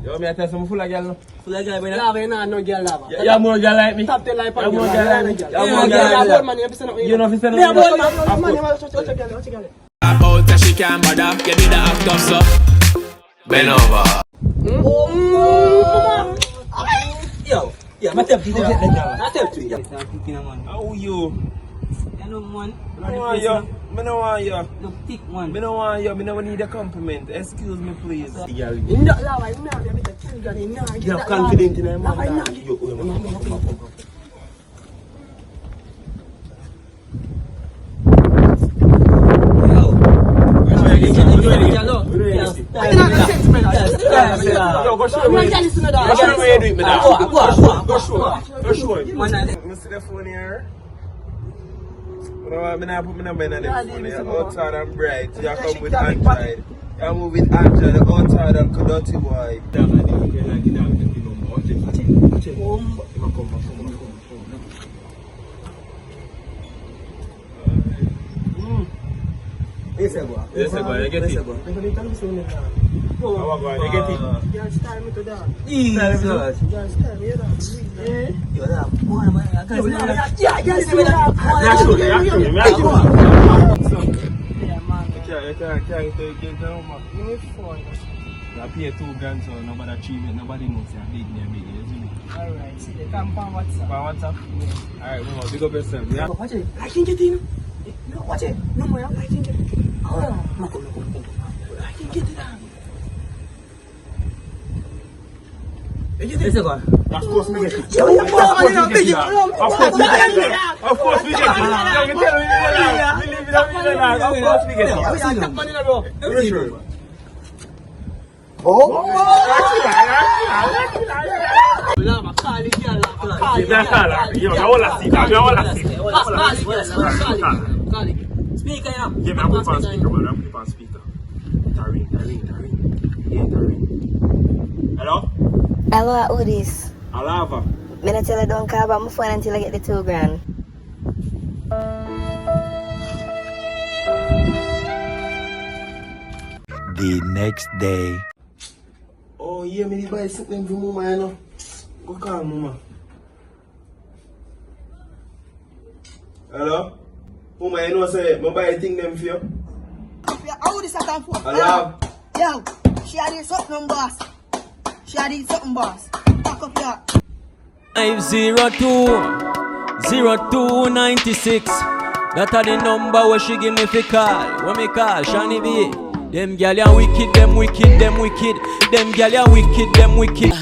Yo, me tell some full of girl. Full of girl, Lava, no girl lava. Yeah, more girl like me. Top 10 like Yeah, more girl like me. Yeah, Yeah, more girl yeah, like bold me. man, you have to send up. You know if you send Yeah, up. bold man, watch a girl. About that she can't bother, you did the act up so bend over. Yo, yeah, my step to you. My step to you. How you? I know man. I don't want you. I don't want you. Look thick man. I don't want you. I don't need a compliment. Excuse me, please. Lava, you have confidence in him. I put my number in the phone. You're outside and bright. You come with Android. You move with Android. You're outside and dirty boy. Yes, I go. Yes, I go. You get it. How are you? You get it. Girl, style me to that. Jesus. Girl, style me, you know. Yo, that boy, man. I can't see that. Yeah, girl, style me that. You can't get home. Give me 4. I pay 2 grand, so nobody treat me. Nobody knows you're big near me. Alright, see, they come from WhatsApp. By WhatsApp? Alright, come on, big up yourself. Yeah? Watch it. I can get in. No, watch it. No more. I can get it. Oh, I can get it down. Yes, I go. Of course we get it. Of course we get it. You tell me we live in a land. Of course we get it. Lava, call it, girl. Call it. Speaker, yeah. Yeah, man, I'm on speaker, man. I'm on speaker. Tareen. Yeah, Tareen. Hello? Hello, who this? Alava. Me not tell you don't call about my phone until I get the 2 grand. The next day. Oh, yeah, me buy something for mama, you know. Go call mama. Hello? Mama, you know, say, I buy a thing them for you. How this I come for? Hello? Yo, she had this something, boss. She had this something, boss. Back up here. 502-0296. That are the number where she give me fi call. When me call, Shani B. Them gyal ya wicked, them wicked. Them gyal ya wicked, them wicked.